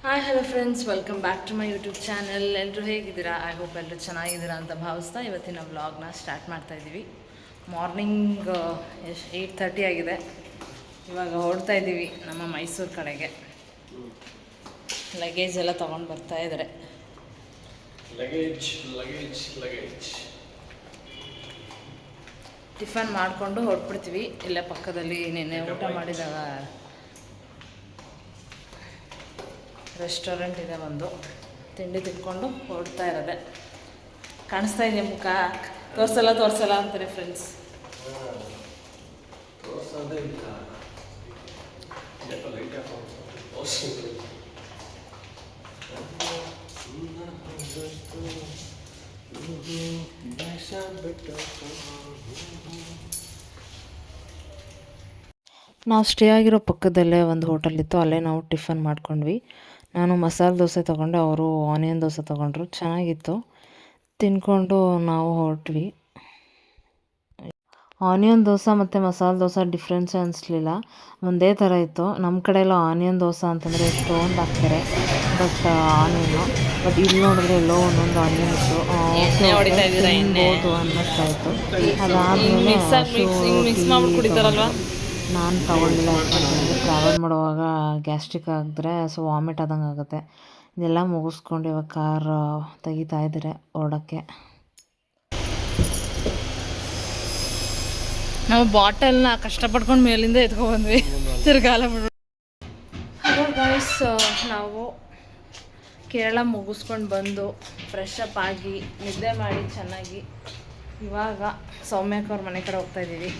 Hi hello friends, welcome back to my YouTube channel. ಎಲ್ಲರೂ ಹೇಗಿದ್ದೀರಾ? I hope ಎಲ್ಲರೂ ಚೆನ್ನಾಗಿದ್ದೀರಾ ಅಂತ ಭಾವಿಸ್ತಾ ಇವತ್ತಿನ ವ್ಲಾಗ್ನ ಸ್ಟಾರ್ಟ್ ಮಾಡ್ತಾಯಿದ್ದೀವಿ. ಮಾರ್ನಿಂಗ್ 8:30 ಆಗಿದೆ. ಇವಾಗ ಹೊರಡ್ತಾ ಇದ್ದೀವಿ ನಮ್ಮ ಮೈಸೂರು ಕಡೆಗೆ. ಲಗೇಜ್ ಎಲ್ಲ ತೊಗೊಂಡು ಬರ್ತಾ ಇದ್ದಾರೆ. ಟಿಫನ್ ಮಾಡಿಕೊಂಡು ಹೊರಟ್ಬಿಡ್ತೀವಿ. ಇಲ್ಲೇ ಪಕ್ಕದಲ್ಲಿ ನಿನ್ನೆ ಊಟ ಮಾಡಿದಾಗ ರೆಸ್ಟೋರೆಂಟ್ ಇದೆ, ಒಂದು ತಿಂಡಿ ತಿನ್ಕೊಂಡು ಹೊರಡ್ತಾ ಇರೋದೆ. ಕಾಣಿಸ್ತಾ ಇದೆ ಮುಖ? ತೋರಿಸಲ್ಲ ಅಂತಾರೆ ಫ್ರೆಂಡ್ಸ್. ನಾವು ಸ್ಟೇ ಆಗಿರೋ ಪಕ್ಕದಲ್ಲೇ ಒಂದು ಹೋಟೆಲ್ ಇತ್ತು, ಅಲ್ಲೇ ನಾವು ಟಿಫನ್ ಮಾಡ್ಕೊಂಡ್ವಿ. ನಾನು ಮಸಾಲೆ ದೋಸೆ ತೊಗೊಂಡೆ, ಅವರು ಆನಿಯನ್ ದೋಸೆ ತೊಗೊಂಡ್ರು. ಚೆನ್ನಾಗಿತ್ತು. ತಿನ್ಕೊಂಡು ನಾವು ಹೊರಟ್ವಿ. ಆನಿಯನ್ ದೋಸೆ ಮತ್ತು ಮಸಾಲೆ ದೋಸೆ ಡಿಫ್ರೆನ್ಸ್ ಅನಿಸ್ಲಿಲ್ಲ, ಒಂದೇ ಥರ ಇತ್ತು. ನಮ್ಮ ಕಡೆ ಎಲ್ಲ ಆನಿಯನ್ ದೋಸೆ ಅಂತಂದರೆ ಎಷ್ಟೊಂದು ಹಾಕ್ತಾರೆ, ಬಟ್ ಇಲ್ಲಿ ನೋಡಿದ್ರೆ ಎಲ್ಲೋ ಒಂದೊಂದು ಆನಿಯನ್ ಇತ್ತು. ತಿನ್ಬೋದು ಅನ್ನಿಸ್ತಾಯಿತ್ತು. ಅದಾದಮೇಲೆ ನಾನು ತಗೊಳ್ಳಿಲ್ಲ, ಯಾಕಂತಂದರೆ ಟ್ರಾವೆಲ್ ಮಾಡುವಾಗ ಗ್ಯಾಸ್ಟ್ರಿಕ್ ಆಗಿದ್ರೆ ವಾಮಿಟ್ ಆದಂಗೆ ಆಗುತ್ತೆ. ಇದೆಲ್ಲ ಮುಗಿಸ್ಕೊಂಡು ಇವಾಗ ಕಾರ್ ತೆಗಿತಾ ಇದ್ದಾರೆ ಹೊರಡೋಕ್ಕೆ. ನಾವು ಬಾಟಲ್ನ ಕಷ್ಟಪಡ್ಕೊಂಡು ಮೇಲಿಂದ ಎತ್ಕೊಬಂದ್ವಿ, ತಿರ್ಗಾಲ ಬಿಡು. ಹಲೋ ಗಾಯ್ಸ್, ನಾವು ಕೇರಳ ಮುಗಿಸ್ಕೊಂಡು ಬಂದು ಫ್ರೆಶ್ ಅಪ್ ಆಗಿ ನಿದ್ದೆ ಮಾಡಿ ಚೆನ್ನಾಗಿ ಇವಾಗ ಸೌಮ್ಯಕ್ಕವ್ರ ಮನೆ ಕಡೆ ಹೋಗ್ತಾಯಿದ್ದೀವಿ.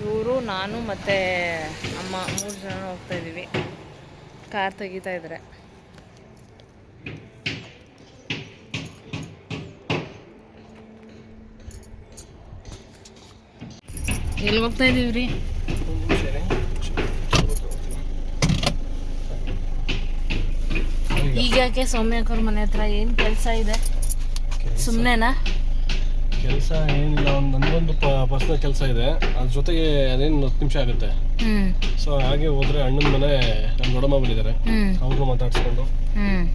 ಇವರು, ನಾನು ಮತ್ತು ಅಮ್ಮ 3 ಜನ ಹೋಗ್ತಾಯಿದ್ದೀವಿ. ಕಾರ್ ತೆಗಿತಾ ಇದ್ದಾರೆ. ಎಲ್ಲಿ ಹೋಗ್ತಾ ಇದ್ದೀವಿ ರೀ? ಈಗ ಯಾಕೆ ಸೌಮ್ಯಕ್ಕವ್ರ ಮನೆ ಹತ್ರ ಏನು ಕೆಲಸ ಇದೆ? ಸುಮ್ಮನೆನಾ? ಕೆಲಸ ಏನಿಲ್ಲ, ನನಗೊಂದು ಪರ್ಸನಲ್ ಕೆಲಸ ಇದೆ, ಅದ್ರ ಜೊತೆಗೆ ಅದೇನು 10 ನಿಮಿಷ ಆಗುತ್ತೆ. ಸೊ ಹಾಗೆ ಹೋದ್ರೆ ಅಣ್ಣನ ಮನೆ, ನಮ್ಮ ದೊಡ್ಡಮ್ಮ ಬಂದಿದ್ದಾರೆ, ಅವರು ಮಾತಾಡ್ಸ್ಕೊಂಡು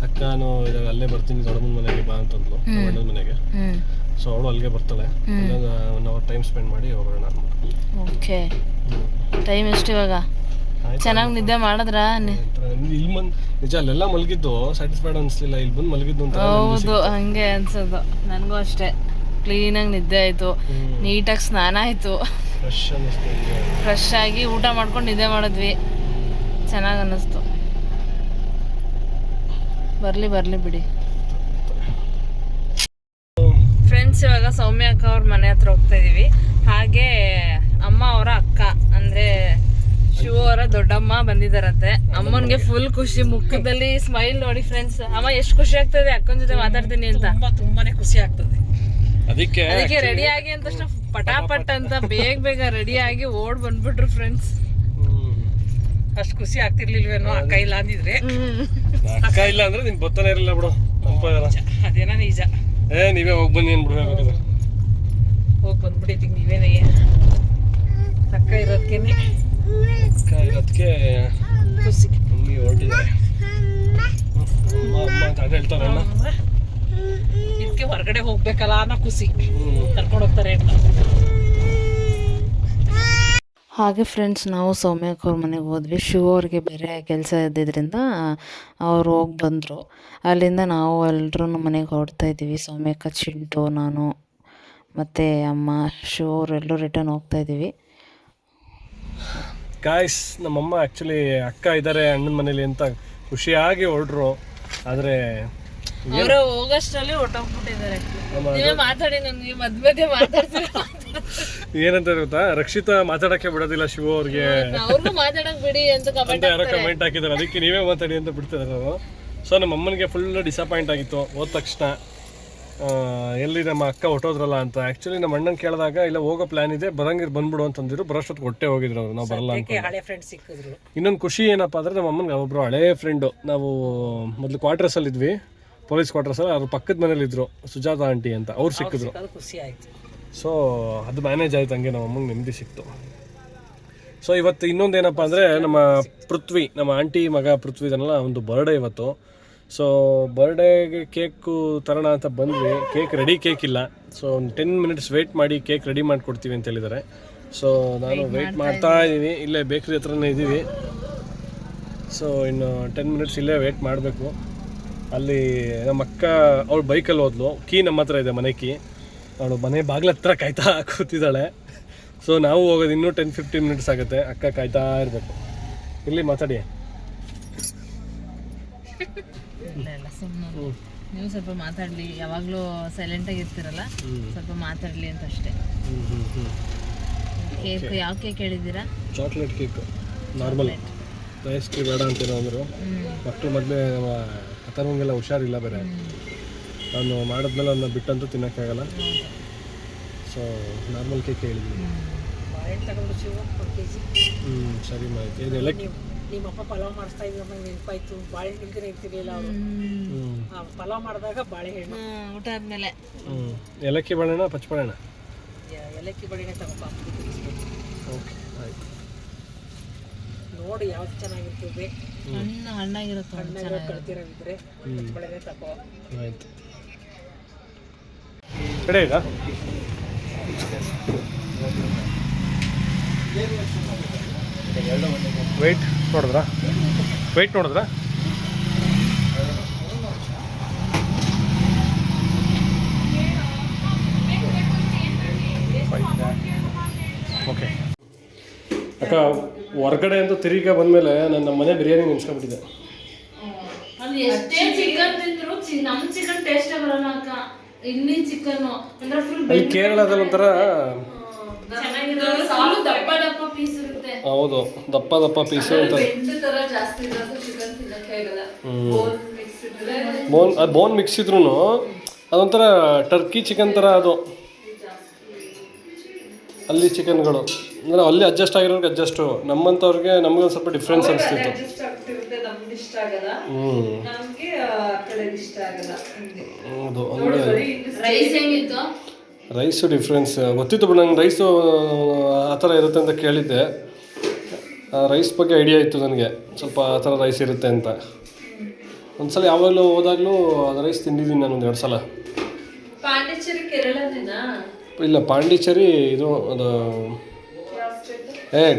ಅಕ್ಕನು ಅಲ್ಲೇ ಬರ್ತೀನಿ ದೊಡ್ಡಮ್ಮನ ಮನೆಗೆ ಬಾ ಅಂತಂದ್ಲು, ಅಣ್ಣನ ಮನೆಗೆ. ಸೊ ಅವಳು ಅಲ್ಲಿಗೆ ಬರ್ತಾಳೆ. 1 ಅವರ್ ಟೈಮ್ ಸ್ಪೆಂಡ್ ಮಾಡಿ ಹೋಗೋಣ. ಓಕೆ, ಟೈಮ್ ಎಷ್ಟು ಇವಾಗ? ಚೆನ್ನಾಗಿ ನಿದ್ದೆ ಮಾಡಿದ್ರ? ಇಲ್ಲಿ ನಿಜ ಅಲ್ಲೆಲ್ಲ ಮಲಗಿದ್ದು ಸ್ಯಾಟಿಸ್ಫೈಡ್ ಅನಿಸ್ಲಿಲ್ಲ, ಇಲ್ಲಿ ಬಂದು ಮಲಗಿದ್ದು ಅಂತ. ಹೌದು, ಹಂಗೆ ಅನ್ಸೋದು ನನಗೂ ಅಷ್ಟೇ. ಕ್ಲೀನಾಗಿ ನಿದ್ದೆ ಆಯಿತು, ನೀಟಾಗಿ ಸ್ನಾನ ಆಯಿತು, ಫ್ರೆಶ್ ಆಗಿ ಊಟ ಮಾಡ್ಕೊಂಡು ನಿದ್ದೆ ಮಾಡಿದ್ವಿ. ಚೆನ್ನಾಗಿ ಅನ್ನಿಸ್ತು. ಬರಲಿ ಬಿಡಿ ಫ್ರೆಂಡ್ಸ್. ಇವಾಗ ಸೌಮ್ಯ ಅಕ್ಕ ಅವ್ರ ಮನೆ ಹತ್ರ ಹೋಗ್ತಾ ಇದ್ದೀವಿ. ಹಾಗೆ ಅಮ್ಮ ಅವರ ಅಕ್ಕ ಅಂದರೆ ಶಿವ ಅವರ ದೊಡ್ಡಮ್ಮ ಬಂದಿದ್ದಾರಂತೆ. ಅಮ್ಮನಿಗೆ ಫುಲ್ ಖುಷಿ, ಮುಖದಲ್ಲಿ ಸ್ಮೈಲ್ ನೋಡಿ ಫ್ರೆಂಡ್ಸ್. ಅಮ್ಮ ಎಷ್ಟು ಖುಷಿ ಆಗ್ತದೆ ಅಕ್ಕನ ಜೊತೆ ಮಾತಾಡ್ತೀನಿ ಅಂತ. ತುಂಬಾನೇ ಖುಷಿ ಆಗ್ತದೆ. ಅದಕ್ಕೆ ರೆಡಿ ಆಗಿ ಅಂತ ತಕ್ಷಣ ಪಟಾಪಟ್ ಅಂತ ಬೇಗ ರೆಡಿ ಆಗಿ ಓಡ್ ಬಂದ್ಬಿಟ್ರು ಫ್ರೆಂಡ್ಸ್. ಅಷ್ಟು ಖುಷಿ ಆಗ್ತಿರ್ಲಿಲ್ವೇನೋ ಅಕ್ಕ ಇಲ್ಲ ಅಂದಿದ್ರೆ. ಅಕ್ಕ ಇಲ್ಲ ಅಂದ್ರೆ ನಿನ್ ಗೊತ್ತಾನೆ ಇರಲಿಲ್ಲ ಬಿಡು. ಅದೇನ ನಿಜ. ನೀವೇ ಹೋಗಿ ಬನ್ನಿ ಅನ್ಬಿಡ್ಬೇಕಾದ್ರೆ ಹೋಗಿ ಬಂದ್ಬಿಟ್ಟಿದ್ದೀವಿ ನೀವೇನೇ. ಅಕ್ಕ ಇರೋದಕ್ಕೆ ಖುಷಿ. ಮಮ್ಮಿ ಹೊರಟಿದ್ದಾರೆ, ಅಮ್ಮ ಅಂತ ಹೇಳ್ತಾರಲ್ಲ, ಇದಕ್ಕೆ ಹೊರಗಡೆ ಹೋಗ್ಬೇಕಲ್ಲ ಅನ್ನೋ ಖುಷಿ. ಕರ್ಕೊಂಡು ಹೋಗ್ತಾರೆ ಅಂತ. ಹಾಗೆ ಫ್ರೆಂಡ್ಸ್, ನಾವು ಸೌಮ್ಯಕ್ಕ ಅವ್ರ ಮನೆಗೆ ಹೋದ್ವಿ. ಶಿವ ಅವ್ರಿಗೆ ಬೇರೆ ಕೆಲಸ ಇದ್ದಿದ್ದರಿಂದ ಅವರು ಹೋಗಿ ಬಂದರು. ಅಲ್ಲಿಂದ ನಾವು ಎಲ್ಲರೂ ಮನೆಗೆ ಹೊರಡ್ತಾ ಇದ್ದೀವಿ. ಸೌಮ್ಯಕ್ಕ, ಚಿಂಟು, ನಾನು ಮತ್ತು ಅಮ್ಮ, ಶಿವ ಅವರೆಲ್ಲರೂ ರಿಟರ್ನ್ ಹೋಗ್ತಾ ಇದ್ದೀವಿ. ಗಾಯ್ಸ್, ನಮ್ಮಮ್ಮ ಆ್ಯಕ್ಚುಲಿ ಅಕ್ಕ ಇದ್ದಾರೆ ಅಣ್ಣನ ಮನೇಲಿ ಅಂತ ಖುಷಿಯಾಗಿ ಹೊರಡ್ರು. ಆದರೆ ಅವರು ಹೋಗೋಷ್ಟರಲ್ಲಿ ಹೊಟ್ಟೋಗ್ಬಿಟ್ಟಿದ್ದಾರೆ. ನೀವೇ ಮಾತಾಡಿ, ನನಗೆ ಮಧ್ಯ ಮಾತಾಡ್ತೀರ. ಏನಂತ ಗೊತ್ತಾ, ರಕ್ಷಿತಾ ಮಾತಾಡಕ್ಕೆ ಬಿಡೋದಿಲ್ಲ ಶಿವ ಅವ್ರಿಗೆ, ಅವ್ರಿಗೂ ಮಾತಾಡಕ್ ಬಿಡಿ ಅಂತ ಯಾರೋ ಕಮೆಂಟ್ ಹಾಕಿದ್ದಾರೆ. ಅದಕ್ಕೆ ನೀವೇ ಮಾತಾಡಿ ಅಂತ ಬಿಡ್ತಿದ್ದಾರೆ ಅವರು. ಸೊ ನಮ್ಮ ಅಮ್ಮನಿಗೆ ಫುಲ್ ಡಿಸಪಾಯಿಂಟ್ ಆಗಿತ್ತು ಹೋದ ತಕ್ಷಣ. ಎಲ್ಲಿ ನಮ್ಮ ಅಕ್ಕ ಹೊಟ್ಟೋದ್ರಲ್ಲ ಅಂತ. ಆ್ಯಕ್ಚುಲಿ ನಮ್ಮ ಅಣ್ಣನ ಕೇಳಿದಾಗ ಇಲ್ಲ ಹೋಗೋ ಪ್ಲಾನ್ ಇದೆ, ಬಂದ್ಬಿಡು ಅಂತಂದಿದ್ರು. ಬರೋಷ್ಟೊತ್ತು ಹೊಟ್ಟೆ ಹೋಗಿದ್ರು ಅವರು, ನಾವು ಬರಲ್ಲ ಅಂತ. ಇನ್ನೊಂದು ಖುಷಿ ಏನಪ್ಪ ಅಂದರೆ, ನಮ್ಮ ಅಮ್ಮನಿಗೆ ಒಬ್ಬರು ಹಳೇ ಫ್ರೆಂಡು, ನಾವು ಮೊದಲು ಕ್ವಾರ್ಟರ್ಸಲ್ಲಿ ಇದ್ವಿ, ಪೊಲೀಸ್ ಕ್ವಾರ್ಟರ್ಸಲ್ಲಿ. ಅವ್ರ ಪಕ್ಕದ ಮನೇಲಿ ಇದ್ರು, ಸುಜಾತ ಆಂಟಿ ಅಂತ, ಅವ್ರು ಸಿಕ್ಕಿದ್ರು. ಖುಷಿ ಆಯ್ತು. ಸೊ ಅದು ಮ್ಯಾನೇಜ್ ಆಯ್ತು, ಹಂಗೆ ನಮ್ಮ ಅಮ್ಮಂಗೆ ನೆಮ್ಮದಿ ಸಿಕ್ತು. ಸೊ ಇವತ್ತು ಇನ್ನೊಂದೇನಪ್ಪ ಅಂದರೆ ನಮ್ಮ ಪೃಥ್ವಿ, ನಮ್ಮ ಆಂಟಿ ಮಗ ಪೃಥ್ವಿ ಇದನ್ನಲ್ಲ ಒಂದು ಬರ್ಡೇ ಇವತ್ತು. ಸೊ ಬರ್ಡೇಗೆ ಕೇಕು ತರೋಣ ಅಂತ ಬಂದ್ವಿ. ಕೇಕ್ ಇಲ್ಲ. ಸೊ ಒಂದು 10 ಮಿನಿಟ್ಸ್ ವೆಯ್ಟ್ ಮಾಡಿ ಕೇಕ್ ರೆಡಿ ಮಾಡಿಕೊಡ್ತೀವಿ ಅಂತ ಹೇಳಿದ್ದಾರೆ. ಸೊ ನಾನು ವೆಯ್ಟ್ ಮಾಡ್ತಾ ಇದ್ದೀವಿ, ಇಲ್ಲೇ ಬೇಕ್ರಿ ಹತ್ರನೇ ಇದ್ದೀವಿ. ಸೊ ಇನ್ನು 10 ಮಿನಿಟ್ಸ್ ಇಲ್ಲೇ ವೆಯ್ಟ್ ಮಾಡಬೇಕು. ಅಲ್ಲಿ ನಮ್ಮ ಅಕ್ಕ ಅವಳು ಬೈಕಲ್ಲಿ ಹೋದ್ಲು, ಕೀ ನಮ್ಮ ಹತ್ರ ಇದೆ, ಮನೆ ಕೀ. ಅವಳು ಮನೆ ಬಾಗಿಲ ಹತ್ರ ಕಾಯ್ತಾ ಕೂತಿದ್ದಾಳೆ. ಸೊ ನಾವು ಹೋಗೋದು ಇನ್ನೂ 10-15 ಮಿನಿಟ್ಸ್ ಆಗುತ್ತೆ. ಅಕ್ಕ ಕಾಯ್ತಾ ಇರಬೇಕು. ಇಲ್ಲಿ ಮಾತಾಡಿ. ಇಲ್ಲ ಸುಮ್ಮನೆ ನೀವು ಸ್ವಲ್ಪ ಮಾತಾಡಲಿ, ಯಾವಾಗಲೂ ಸೈಲೆಂಟಾಗಿ ಇರ್ತೀರಲ್ಲ, ಸ್ವಲ್ಪ ಮಾತಾಡಲಿ ಅಂತ ಅಷ್ಟೇ. ಕೇಕ್ ಯಾವ ಕೇಕ್ ಹೇಳಿದ್ದೀರಾ? Chocolate cake, normal. ಪೇಸ್ಟ್ರಿ ಬೇಡ ಅಂತೇನೋ ಅಂದರು ಮಕ್ಕಳು. ಮೊದಲೇ ಕತರಂಗೆಲ್ಲ ಹುಷಾರಿಲ್ಲ ಬೇರೆ. ನಾನು ಮಾಡಿದ್ಮೇಲೆ ಅವನ್ನ ಬಿಟ್ಟಂತೂ ತಿನ್ನೋಕ್ಕಾಗಲ್ಲ. ಸೊ ನಾರ್ಮಲ್ ಕೇಕ್ ಹೇಳಿದ್ದೀನಿ. ಸರಿ ಮಾಹಿತಿ. ಏನು ಏಲಕ್ಕಿ? ನಿಮ್ಮಪ್ಪ ಪಲಾವ್ ಮಾಡಿಸ್ತಾ ಇದ್ರಮ್ಮ, ನೆನಪಾಯ್ತು. ಬಾಳೆಹಣ್ಣು ಇಲ್ದೇ ಇರ್ತಿರ್ಲಿಲ್ಲ ಅವರು. ಪಲಾವ್ ಮಾಡಿದಾಗ ಬಾಳೆಹಣ್ಣು ಊಟ ಆದ್ಮೇಲೆ. ಏಲಕ್ಕಿ ಬಾಳೆಹಣ್ಣ, ಪಚ್ಚ ಬಾಳೆಹಣ್ಣ? ಏಲಕ್ಕಿ ಬಾಳೆಹಣ್ಣೆ ತಗೋಪ್ಪ. ಓಕೆ ಆಯ್ತು. ನೋಡಿ ಯಾವ್ದು ಚೆನ್ನಾಗಿರ್ತದೆ, ಹಣ್ಣಾಗಿರುತ್ತೆ, ಕಳ್ತಿರೋದಿದ್ರೆ ಬಾಳೆಹಣ್ಣೆ ತಗೋ. ಆಯ್ತು. ಕಡೆ ಈಗ ವೆಯ್ಟ್ ನೋಡಿದ್ರಾ? ಓಕೆ ಅಕ್ಕ, ಹೊರಗಡೆ ಅಂತೂ ತಿರುಗಿ ಬಂದಮೇಲೆ ನನ್ನ ಮನೆ ಬಿರಿಯಾನಿ ನೆನ್ಸ್ಕೊಂಡ್ಬಿಟ್ಟಿದೆ. ಅದು ಎಷ್ಟೇ ಚಿಕನ್ ತಿಂದ್ರು ನಮ್ಮ ಚಿಕನ್ ಟೇಸ್ಟ್ ಬರಲ್ಲ ಅಕ್ಕ. ಇಲ್ಲಿನ ಚಿಕನ್ ಅಂದ್ರೆ ಫುಲ್ ಅಲ್ಲಿ ಕೇರಳದಲ್ಲಿ ಒಂಥರ ಚೆನ್ನಾಗಿರೋದು, ಸಾಲು ದಪ್ಪ ದಪ್ಪ ಪೀಸ್ ಇರುತ್ತೆ. ಹೌದು, ದಪ್ಪ ಪೀಸು ಅಂತ. ಜಾಸ್ತಿ ಇರೋದು ಚಿಕನ್ ತಿನ್ನಕ್ಕೆ ಆಗಲ್ಲ. ಬೋನ್ ಮಿಕ್ಸ್ ಇದ್ರೂ ಅದೊಂಥರ ಟರ್ಕಿ ಚಿಕನ್ ಥರ ಅದು. ಅಲ್ಲಿ ಚಿಕನ್ಗಳು ಅಂದರೆ ಅಲ್ಲಿ ಅಡ್ಜಸ್ಟ್ ಆಗಿರೋರ್ಗೆ ಅಡ್ಜಸ್ಟು, ನಮ್ಮಂಥವ್ರಿಗೆ ನಮ್ಗೆ ಸ್ವಲ್ಪ ಡಿಫ್ರೆನ್ಸ್ ಅನಿಸ್ತಿತ್ತು. ಹೌದು, ರೈಸು ಡಿಫ್ರೆನ್ಸ್ ಗೊತ್ತಿತ್ತು ಬಿಡು ನಂಗೆ. ರೈಸು ಆ ಥರ ಇರುತ್ತೆ ಅಂತ ಕೇಳಿದ್ದೆ. ರೈಸ್ ಬಗ್ಗೆ ಐಡಿಯಾ ಇತ್ತು ನನಗೆ, ಸ್ವಲ್ಪ ಆ ಥರ ರೈಸ್ ಇರುತ್ತೆ ಅಂತ. ಒಂದ್ಸಲ ಯಾವಾಗಲೂ ಹೋದಾಗಲೂ ಅದು ರೈಸ್ ತಿಂದಿದ್ದೀನಿ ನಾನು 1-2 ಸಲ. ಪಾಂಡಿಚೇರಿ ಕೇರಳದಿಂದ? ಇಲ್ಲ, ಪಾಂಡಿಚೇರಿ ಇದು ಅದು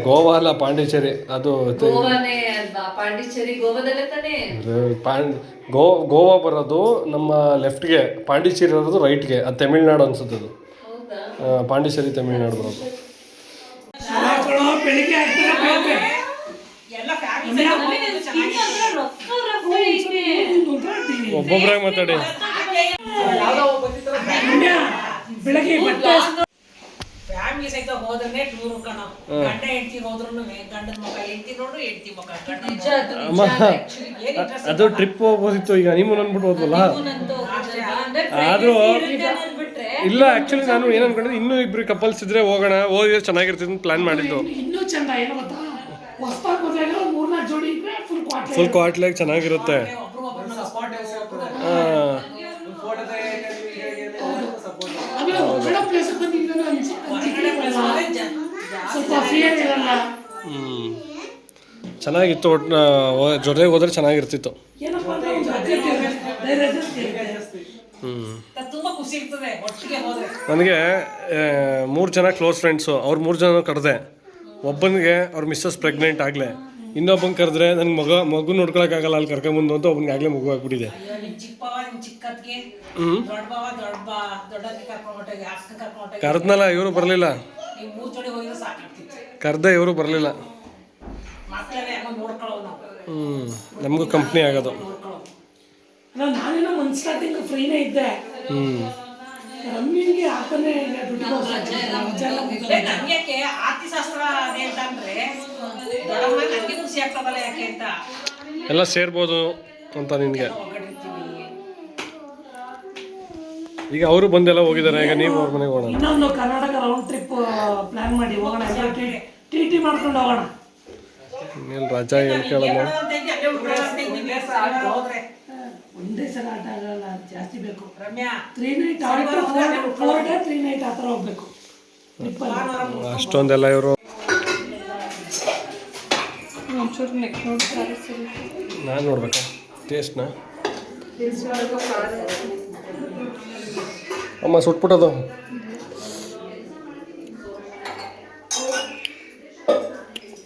ಗೋವಾ ಅಲ್ಲ, ಪಾಂಡಿಚೇರಿ ಅದು. ಪಾಂಡಿಚೇರಿ ಗೋವಾದಲ್ಲೇ ತಾನೇ? ಗೋವಾ ಬರೋದು ನಮ್ಮ ಲೆಫ್ಟ್ಗೆ, ಪಾಂಡಿಚೇರಿ ಇರೋದು ರೈಟ್ಗೆ. ಅದು ತಮಿಳ್ನಾಡು ಅನ್ಸುತ್ತೆ. ಅದು ಪಾಂಡಿಚೇರಿ ತಮಿಳ್ನಾಡು ಬರೋದು. ಒಬ್ಬೊಬ್ಬರಾಗಿ ಮಾತಾಡಿ. ಫ್ಯಾಮಿಲಿ ಸಹಿತ ಹೋದ್ರೆ ಟೂರ್ ಕಣ. ಗಂಡ ಹೆಂಡತಿ ಹೋದ್ರು ಗಂಡನ ಮಗ ಹೆಂಡತಿ ನೋಡು, ಹೆಂಡತಿ ಮಗ ಗಂಡ. ಅದು ಟ್ರಿಪ್ ಹೋಗ್ಬೋದಿತ್ತು, ಈಗ ಹನಿಮೂನ್ ಅಂದ್ಬಿಟ್ಟು ಹೋದ್ವಲ್ಲ. ಆದ್ರೂ ಇಲ್ಲ, ಆಕ್ಚುಲಿ ನಾನು ಏನು ಅನ್ಕೊಂಡಿದ್ದೆ, ಇನ್ನೂ ಇಬ್ರು ಕಪಲ್ಸ್ ಇದ್ರೆ ಹೋಗೋಣ, ಹೋಗಿದ್ರೆ ಚೆನ್ನಾಗಿರ್ತಿತ್ತು ಪ್ಲಾನ್ ಮಾಡಿದ್ದು. ಇನ್ನೂ ಚಂದ ಏನು ಗೊತ್ತಾ, ಫುಲ್ ಕ್ವಾಟ್ಲಾಗಿ ಚೆನ್ನಾಗಿರುತ್ತೆ. ಚೆನ್ನಾಗಿತ್ತು. ಜೊತೆಗೆ ಹೋದ್ರೆ ಚೆನ್ನಾಗಿರ್ತಿತ್ತು. ನನಗೆ 3 ಜನ ಕ್ಲೋಸ್ ಫ್ರೆಂಡ್ಸು, ಅವ್ರು 3 ಜನ ಕರೆದೆ. ಒಬ್ಬನಿಗೆ ಅವ್ರ ಮಿಸ್ಸಸ್ ಪ್ರೆಗ್ನೆಂಟ್ ಆಗಲೇ, ಇನ್ನೊಬ್ಬನ ಕರೆದ್ರೆ ನನಗೆ ಮಗು ನೋಡ್ಕೊಳಕ್ಕಾಗಲ್ಲ, ಅಲ್ಲಿ ಕರ್ಕೊಂಬಂದು ಅಂತ ಒಬ್ಬನಿಗೆ ಆಗಲೇ ಮಗು ಆಗ್ಬಿಟ್ಟಿದೆ. ಕರೆದ್ನಲ್ಲ, ಇವರು ಬರಲಿಲ್ಲ. ಕರೆದೆ, ಇವರು ಬರಲಿಲ್ಲ. ನಮಗೂ ಕಂಪ್ನಿ ಆಗೋದು. ನಾನೇನೋ ಒಂದು ಸ್ಟಾರ್ಟಿಂಗ್ ಫ್ರೀನೇ ಇದ್ದೆ. ರಮ್ಯನಿಗೆ ಆತನೇ ಎಲ್ಲ ಸೇರ್ಬೋದು ಅಂತ ನಿನಗೆ. ಈಗ ಅವರು ಬಂದೆಲ್ಲ ಹೋಗಿದ್ದಾರೆ, ಈಗ ನೀವು ಅವ್ರ ಮನೆಗೆ ಹೋಗೋಣ. ಇನ್ನೊಂದು ಕರ್ನಾಟಕ ರೌಂಡ್ ಟ್ರಿಪ್ ಪ್ಲಾನ್ ಮಾಡಿ ಹೋಗೋಣ. ಟಿ ಮಾಡ್ಕೊಂಡು ಹೋಗೋಣ. ಇಲ್ಲಿ ರಜಾ ಏನು ಕೇಳೋಣ. ಒಂದೇ ಸಲ ಆಟ ಆಗಲ್ಲ, ಜಾಸ್ತಿ ಬೇಕು. 3 night 4 day 3 night ಆ ಥರ ಹೋಗ್ಬೇಕು. ಅಷ್ಟೊಂದೆಲ್ಲ ಇವರು ಒಂಚೂರು ನೆಕ್ಸ್ಟ್ ನೋಡಿ ಖಾರ ಸರಿ ನಾನು ನೋಡ್ಬೇಕಾ ಟೇಸ್ಟ್ನ? ಅಮ್ಮ ಸುಟ್ಬಿಟ್ಟದು.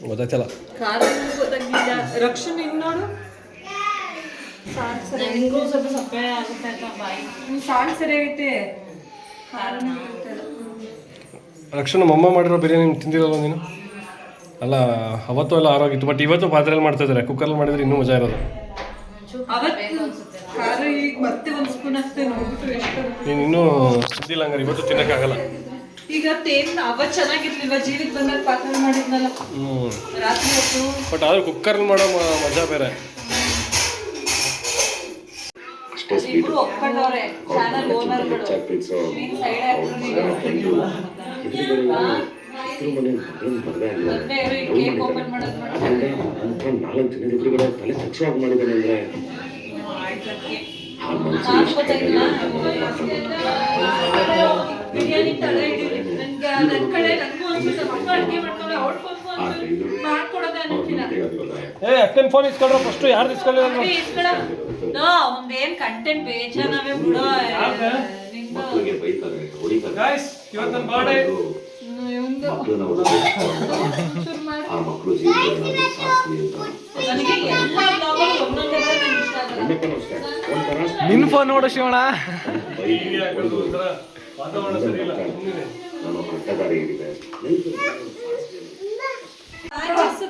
ಗೊತ್ತಾಯ್ತಲ್ಲ ಖಾರ ಗೊತ್ತಾಗಿಲ್ಲ. ರಕ್ಷಣೆ ಹಿಂಗೆ ನೋಡು ನನಗೂ ಸ್ವಲ್ಪ ಸಪ್ಪೆ ಆಗುತ್ತೆ ಅಂತ ಬಾಯಿ. ಸಾರು ಸರಿಯಾಗೈತೆ ಖಾರನೂ ಇರುತ್ತೆ. ರಕ್ಷಣ ಮಮ್ಮ ಮಾಡಿರೋ ಬಿರಿಯಾನಿ ತಿಂದಿರಲ್ಲ ನೀನು? ಅಲ್ಲ ಅವತ್ತು ಎಲ್ಲ ಆರೋಗಿತ್ತು, ಬಟ್ ಇವತ್ತು ಪಾತ್ರೆಯಲ್ಲಿ ಮಾಡ್ತಾ ಇದ್ದಾರೆ. ಕುಕ್ಕರಲ್ಲಿ ಮಾಡಿದ್ರೆ ಇನ್ನೂ ಮಜಾ ಇರೋದು. ಖಾರ ಈಗ ಮತ್ತೆ ಒಂದು ಸ್ಪೂನ್ ಅಷ್ಟೇ ನೋಡ್ಬಿಟ್ಟು ಎಷ್ಟು ನೀನು ಇನ್ನೂ ತಿಂದಿಲ್ಲ ಹಂಗಾರೆ ಇವತ್ತು ತಿನ್ನೋಕ್ಕಾಗಲ್ಲ. ಈಗ ತೇನ್ ಅವತ್ತು ಚೆನ್ನಾಗಿರ್ಲಿಲ್ವ ಜೀರಿಗೆ ಬಂದಾಗ ಪಾತ್ರೆ ಮಾಡಿದ್ನಲ್ಲ ರಾತ್ರಿ ಹೊತ್ತು. ಬಟ್ ಆದ್ರೆ ಕುಕ್ಕರ್ನಲ್ಲಿ ಮಾಡೋ ಮಜಾ ಬೇರೆ. ಇಬ್ರು ಒಪ್ಕೊಂಡವ್ರೆ ಚಾನಲ್ ಓನರ್ಗಳು. ನೀನ್ ಸೈಡ್ ಕೇಕ್ ಓಪನ್ ಮಾಡೋದು ಬಿರಿಯಾನಿ ತಲೆ ಹಿಡಿದ್ರಿ ನನ್ಗೆ. ನನ್ನ ಕಡೆ ನನಗೂ ಒಂದ್ಸಲ ಮಕ್ಕಳು ಅಡುಗೆ ಮಾಡ್ಕೊಂಡು ಅವ್ಳು ಮಾಡ್ಕೊಡೋದೇ ಅನ್ನೋಕ್ಕಿಲ್ಲ. ಅಕ್ಕನ ಫೋನ್ ಇಸ್ಕೊಂಡ್ರೆ ಫಸ್ಟ್ ಯಾರು ಇಸ್ಕೊಳ್ಳಿ? ಒಂದೇನ್ ಕಂಟೆಂಟ್ ಬೇಜಾನವೇ ಬಿಡೋ. ಇವತ್ತು ನನ್ನ ಬರ್ಡೇ. ನನಗೆ ಎಲ್ಲ ಬ್ಲಾಗಲ್ಲಿ ಒಂದೊಂದೇ ನಂಗೆ ಇಷ್ಟ ಆಗಲ್ಲ. ನಿನ್ನ ಫೋನ್ ನೋಡು ಶಿವಣ್ಣ. ವಾತಾವರಣ ಸರಿ ಇಲ್ಲ.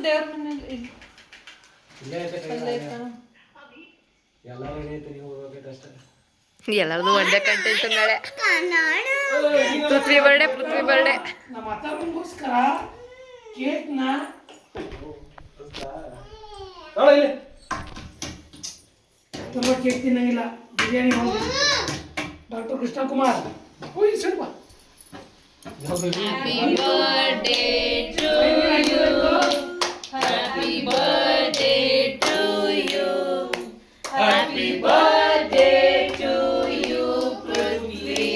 ದೇವ್ರ ಮನೇಲಿ ಎಲ್ಲರದು ಒಂದೇ ಕಂಟೆಂಟ್ ನಾಳೆ. ಪೃಥ್ವಿ ಬರ್ಡೇ ನಮ್ಮ ಅತ್ತಗೋಸ್ಕರ ಕೇಕ್ನ ತುಂಬ ಕೇಕ್ ತಿನ್ನಂಗಿಲ್ಲ. ಬಿರಿಯಾನಿ ಡಾಕ್ಟರ್ ಕೃಷ್ಣ ಕುಮಾರ್ ಸ್ವಲ್ಪ Happy birthday to you. Happy birthday to you. Happy birthday to you, Prithvi.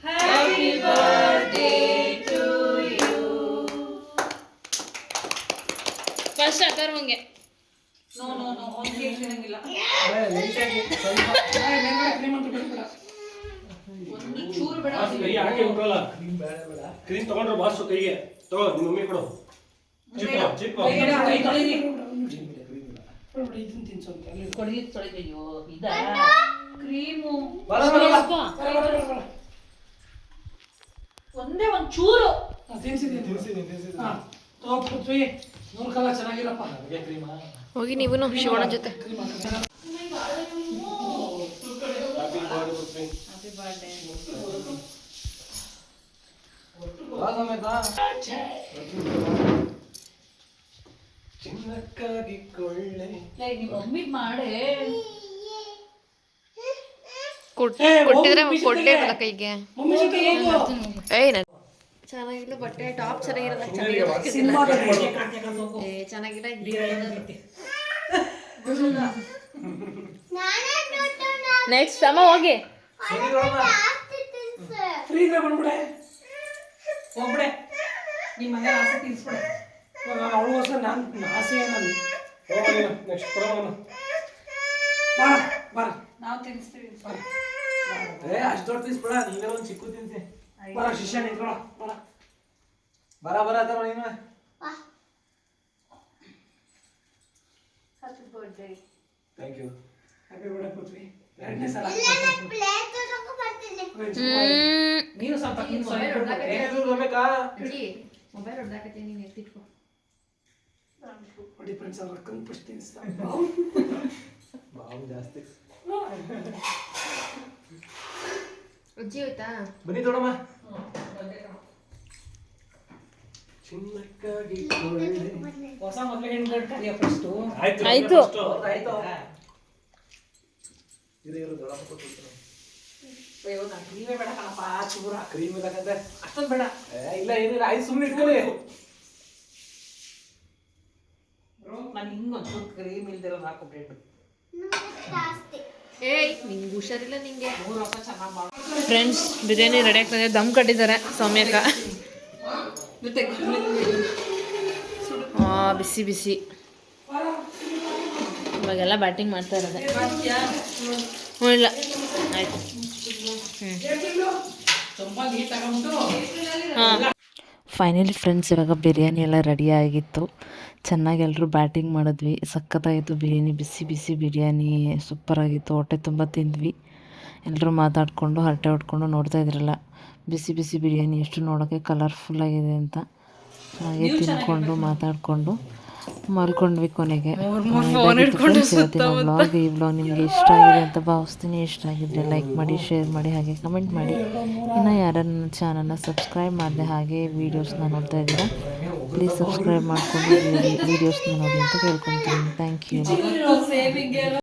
Happy birthday to you. First ಅಕ್ಕರ್ ಮಂಗೆ. ನೋ ಒಂದು ಕೇಕ್ ತಿನ್ನಂಗಿಲ್ಲ. ಒಂದು ಚೂರು ಬೇಡ. ಕೈ ಹಾಕಿ ಉಂಟಲ್ಲ ಕ್ರೀಮ್ ತಗೊಂಡ್ರೆ ಬಾಸು ಕೈಗೆ ತಗೋ. ನಿಮ್ಮ ಮಮ್ಮಿ ಕೊಡು. ಚಿಕ್ಕ ಕ್ರೀಮು ಒಂದೇ ಒಂದು ಚೂರು ಪೃಥ್ವಿ ನೋಡ್ಕಲ್ಲ ಚೆನ್ನಾಗಿರಪ್ಪ. ಹೋಗಿ ನೀವು ಶಿವಣ್ಣ ಜೊತೆ. ಚಿನ್ನಕ್ಕಾಗಿ ಕೊಳ್ಳೆ ನಿಮ್ಮ ಮಮ್ಮಿ ಮಾಡೇ ಕೊಟ್ಟಿದ್ರೆ ಕೊಟ್ಟಿರಲ್ಲ ಕೈಗೆ. ಮಮ್ಮಿ ಜೊತೆ ಹೋಗು. ಏಯ್ ಚೆನ್ನಾಗಿಲ್ಲ ಬಟ್ಟೆ ಟಾಪ್ ಚೆನ್ನಾಗಿರಲ್ಲ. ಚೆನ್ನಾಗಿಲ್ಲ ನೆಕ್ಸ್ಟ್ ಅಮ್ಮ ಹೋಗಿ ಫ್ರೀಗೆ ಬಂದ್ಬಿಡೆ ಹೋಗ್ಬಿಡೆ. ನಿಮ್ಮ ಮನೆ ಆಸೆ ತೀರಿಸ್ಬಿಡೆ. ಅವಳಿಗೋಸ್ಕರ ನಾನು ಆಸೆ ಏನಲ್ಲಿ ನೆಕ್ಸ್ಟ್ ಬರೋಣ. ಬರ ನಾವು ತಿನ್ನಿಸ್ತೀವಿ. ಅಷ್ಟು ದೊಡ್ಡ ತಿನ್ಸ್ಬಿಡ, ನೀವೇ ಒಂದು ಚಿಕ್ಕ ತಿನ್ಸಿ. ಬರ ಶಿಷ್ಯ ನಿಂತ್ಕೊಳ ಬರ ಅಥವಾ ನೀನು. Happy birthday. Thank you. Happy birthday Prithvi. ಎರಡನೇ ಸಲ ನೀನು ಸ್ವಲ್ಪ ಮೊಬೈಲ್ ಹೊಡ್ದಾಕತ್ತೀನಿ, ನೀನು ಎತ್ತಿಟ್ಕೊ. ಹೊಡಿ ಫ್ರೆಂಡ್ಸ್ ಅವ್ರ ಅಕ್ಕನ ಫಸ್ಟ್ ತಿನ್ನಿಸ್ತಾ ಬಾವು ಜಾಸ್ತಿ. ಅಜ್ಜಿ ಹೋಯ್ತಾ? ಬನ್ನಿ ದೊಡ್ಡಮ್ಮ. ಚಿನ್ನಕ್ಕಾಗಿ ಹೊಸ ಮದುವೆ ಹೆಣ್ಗಳು ಕರಿಯ ಫಸ್ಟು. ಆಯ್ತು ಆಯ್ತು. ಆಯ್ತು ಇರು ದೊಡ್ಡಮ್ಮ ಕೊಟ್ಟು. ಅಯ್ಯೋ ನಾನು ಕ್ರೀಮೇ ಬೇಡ ಕಣಪ್ಪ. ಚೂರ ಕ್ರೀಮ್ ಇಲ್ಲಕಂತೆ ಅಷ್ಟೊಂದು ಬೇಡ. ಇಲ್ಲ ಏನಿಲ್ಲ, ಆಯ್ತು ಸುಮ್ಮನೆ ಇಟ್ಕೊಳ್ಳಿ. ನಾನು ಹಿಂಗೊಂದು ಕ್ರೀಮ್ ಇಲ್ದಿರೋ ನಾಲ್ಕು ಬ್ರೆಡ್. ಏಯ್ ನಿಂಗೆ ಹುಷಾರಿಲ್ಲ ನಿಂಗೆ. 3 ವರ್ಷ ಚೆನ್ನಾಗಿ ಮಾಡು. ಫ್ರೆಂಡ್ಸ್ ಬಿರಿಯಾನಿ ರೆಡಿ ಆಗ್ತದೆ. ದಮ್ ಕಟ್ಟಿದ್ದಾರೆ ಸೌಮ್ಯಕ್ಕ. ಬಿಸಿ ಬಿಸಿ ಇವಾಗೆಲ್ಲ ಬ್ಯಾಟಿಂಗ್ ಮಾಡ್ತಾ ಇರೋದೆ. ಹ್ಞೂ ಇಲ್ಲ ಆಯಿತು. ಹಾಂ ಫೈನಲಿ ಫ್ರೆಂಡ್ಸ್, ಇವಾಗ ಬಿರಿಯಾನಿ ಎಲ್ಲ ರೆಡಿ ಆಗಿತ್ತು. ಚೆನ್ನಾಗಿ ಎಲ್ಲರೂ ಬ್ಯಾಟಿಂಗ್ ಮಾಡಿದ್ವಿ. ಸಖತ್ತಾಗಿತ್ತು ಬಿರಿಯಾನಿ, ಬಿಸಿ ಬಿಸಿ ಬಿರಿಯಾನಿ ಸೂಪರಾಗಿತ್ತು. ಹೊಟ್ಟೆ ತುಂಬ ತಿಂದ್ವಿ. ಎಲ್ಲರೂ ಮಾತಾಡಿಕೊಂಡು ಹರಟೆ ಹೊಡ್ಕೊಂಡು ನೋಡ್ತಾ ಇದ್ರಲ್ಲ, ಬಿಸಿ ಬಿಸಿ ಬಿರಿಯಾನಿ ಎಷ್ಟು ನೋಡೋಕ್ಕೆ ಕಲರ್ಫುಲ್ಲಾಗಿದೆ ಅಂತ. ಹಾಗೆ ತಿಂದ್ಕೊಂಡು ಮಾತಾಡಿಕೊಂಡು ಮಲ್ಕೊಂಡ್ವಿ ಕೊನೆಗೆ. ವ್ಲಾಗ್ ಈ ವ್ಲಾಗ್ ನಿಮಗೆ ಇಷ್ಟ ಆಗಿದೆ ಅಂತ ಭಾವಿಸ್ತೀನಿ. ಇಷ್ಟ ಆಗಿದ್ರೆ ಲೈಕ್ ಮಾಡಿ, ಶೇರ್ ಮಾಡಿ, ಹಾಗೆ ಕಮೆಂಟ್ ಮಾಡಿ. ಇನ್ನು ಯಾರು ನನ್ನ ಚಾನಲ್ನ ಸಬ್ಸ್ಕ್ರೈಬ್ ಮಾಡಿದೆ ಹಾಗೆ ವೀಡಿಯೋಸ್ನ ನೋಡ್ತಾ ಇದ್ದೀರಾ, ಪ್ಲೀಸ್ ಸಬ್ಸ್ಕ್ರೈಬ್ ಮಾಡಿಕೊಂಡು ವೀಡಿಯೋಸ್ನ ನೋಡಿ ಅಂತ ಕೇಳ್ಕೊತೀನಿ. Thank you.